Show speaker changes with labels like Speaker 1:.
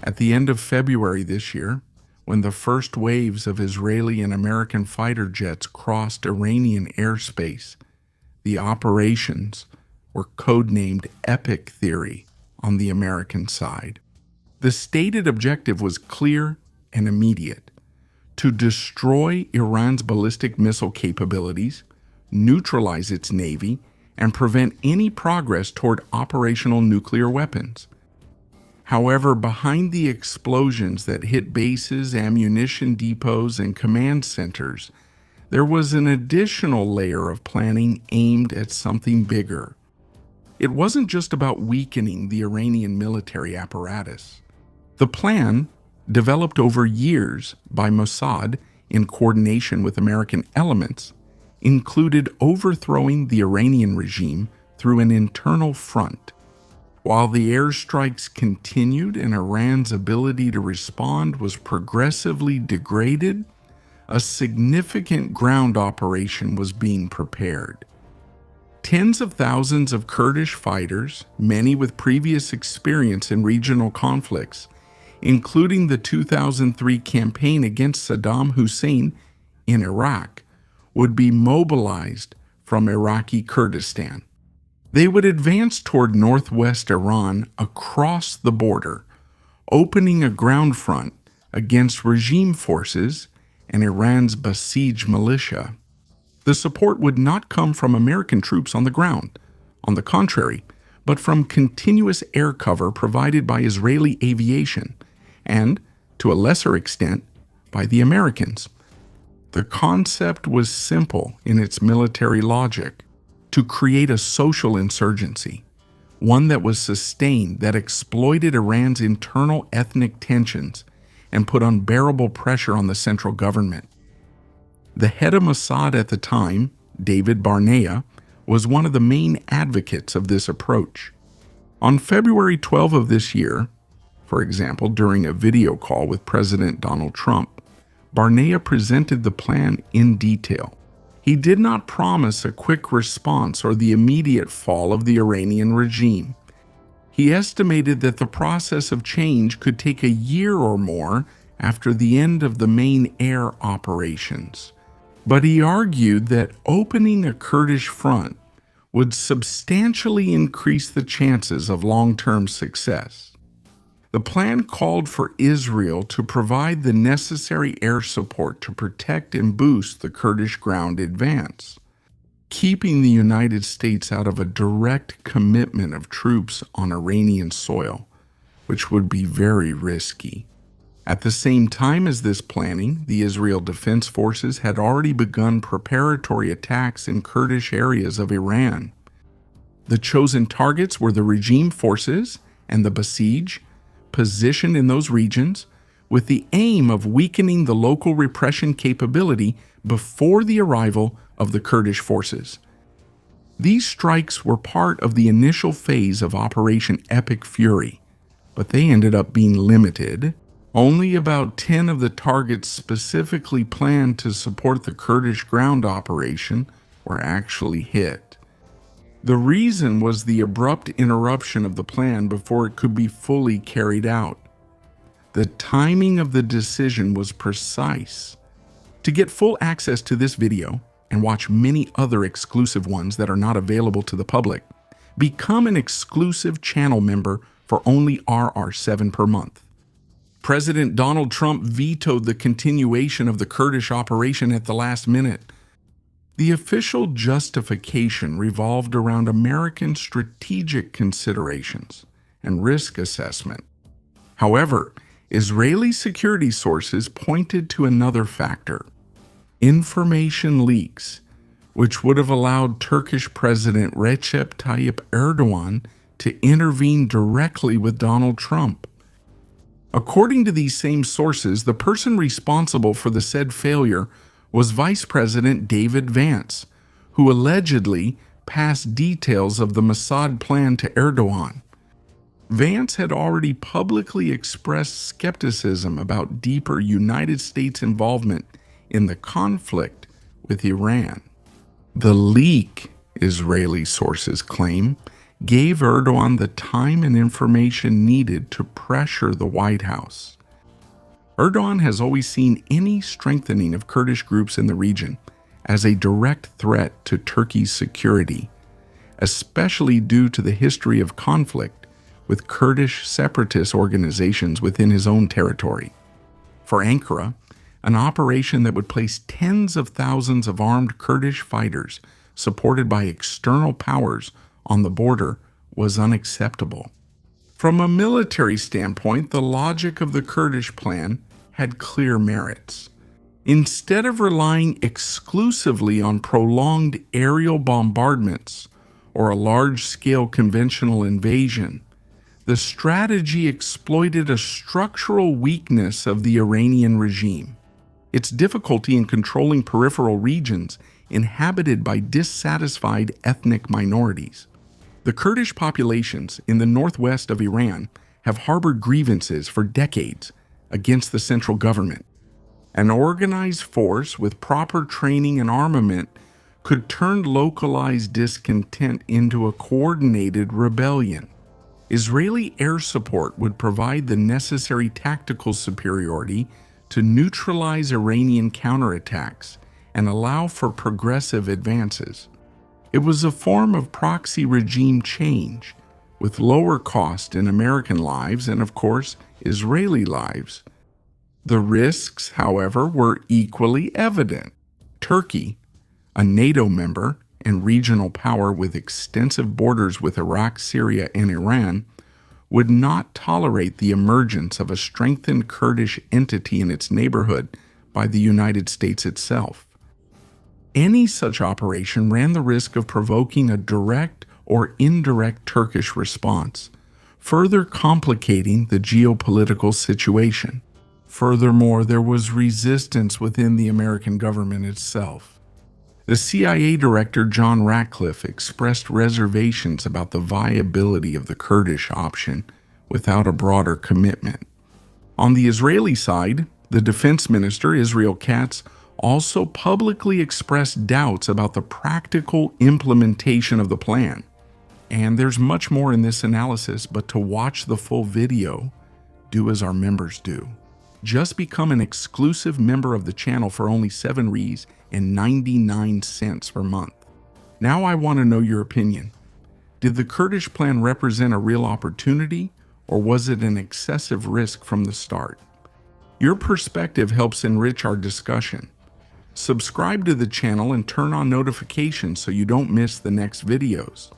Speaker 1: At the end of February this year, when the first waves of Israeli and American fighter jets crossed Iranian airspace, the operations were codenamed Epic Theory on the American side. The stated objective was clear and immediate: to destroy Iran's ballistic missile capabilities, neutralize its navy, and prevent any progress toward operational nuclear weapons. However, behind the explosions that hit bases, ammunition depots, and command centers, there was an additional layer of planning aimed at something bigger. It wasn't just about weakening the Iranian military apparatus. The plan, developed over years by Mossad in coordination with American elements, included overthrowing the Iranian regime through an internal front. While the airstrikes continued and Iran's ability to respond was progressively degraded, a significant ground operation was being prepared. Tens of thousands of Kurdish fighters, many with previous experience in regional conflicts, including the 2003 campaign against Saddam Hussein in Iraq, would be mobilized from Iraqi Kurdistan. They would advance toward northwest Iran across the border, opening a ground front against regime forces and Iran's Basij militia. The support would not come from American troops on the ground, on the contrary, but from continuous air cover provided by Israeli aviation and, to a lesser extent, by the Americans. The concept was simple in its military logic: to create a social insurgency, one that was sustained, that exploited Iran's internal ethnic tensions and put unbearable pressure on the central government. The head of Mossad at the time, David Barnea, was one of the main advocates of this approach. On February 12 of this year, for example, during a video call with President Donald Trump, Barnea presented the plan in detail. He did not promise a quick response or the immediate fall of the Iranian regime. He estimated that the process of change could take a year or more after the end of the main air operations. But he argued that opening a Kurdish front would substantially increase the chances of long-term success. The plan called for Israel to provide the necessary air support to protect and boost the Kurdish ground advance, keeping the United States out of a direct commitment of troops on Iranian soil, which would be very risky. At the same time as this planning, the Israel Defense Forces had already begun preparatory attacks in Kurdish areas of Iran. The chosen targets were the regime forces and the Basij, positioned in those regions with the aim of weakening the local repression capability before the arrival of the Kurdish forces. These strikes were part of the initial phase of Operation Epic Fury, but they ended up being limited. Only about 10 of the targets specifically planned to support the Kurdish ground operation were actually hit. The reason was the abrupt interruption of the plan before it could be fully carried out. The timing of the decision was precise. To get full access to this video and watch many other exclusive ones that are not available to the public, become an exclusive channel member for only RR7 per month. President Donald Trump vetoed the continuation of the Kurdish operation at the last minute. The official justification revolved around American strategic considerations and risk assessment. However, Israeli security sources pointed to another factor: information leaks, which would have allowed Turkish President Recep Tayyip Erdogan to intervene directly with Donald Trump. According to these same sources, the person responsible for the said failure was Vice President David Vance, who allegedly passed details of the Mossad plan to Erdogan. Vance had already publicly expressed skepticism about deeper United States involvement in the conflict with Iran. The leak, Israeli sources claim, gave Erdogan the time and information needed to pressure the White House. Erdogan has always seen any strengthening of Kurdish groups in the region as a direct threat to Turkey's security, especially due to the history of conflict with Kurdish separatist organizations within his own territory. For Ankara, an operation that would place tens of thousands of armed Kurdish fighters supported by external powers on the border was unacceptable. From a military standpoint, the logic of the Kurdish plan had clear merits. Instead of relying exclusively on prolonged aerial bombardments or a large-scale conventional invasion, the strategy exploited a structural weakness of the Iranian regime, its difficulty in controlling peripheral regions inhabited by dissatisfied ethnic minorities. The Kurdish populations in the northwest of Iran have harbored grievances for decades against the central government. An organized force with proper training and armament could turn localized discontent into a coordinated rebellion. Israeli air support would provide the necessary tactical superiority to neutralize Iranian counterattacks and allow for progressive advances. It was a form of proxy regime change, with lower cost in American lives and, of course, Israeli lives. The risks, however, were equally evident. Turkey, a NATO member and regional power with extensive borders with Iraq, Syria, and Iran, would not tolerate the emergence of a strengthened Kurdish entity in its neighborhood by the United States itself. Any such operation ran the risk of provoking a direct or indirect Turkish response, further complicating the geopolitical situation. Furthermore, there was resistance within the American government itself. The CIA director John Ratcliffe expressed reservations about the viability of the Kurdish option without a broader commitment. On the Israeli side, the defense minister, Israel Katz, also publicly expressed doubts about the practical implementation of the plan. And there's much more in this analysis, but to watch the full video, do as our members do. Just become an exclusive member of the channel for only $7.99 per month. Now I want to know your opinion. Did the Kurdish plan represent a real opportunity, or was it an excessive risk from the start? Your perspective helps enrich our discussion. Subscribe to the channel and turn on notifications so you don't miss the next videos.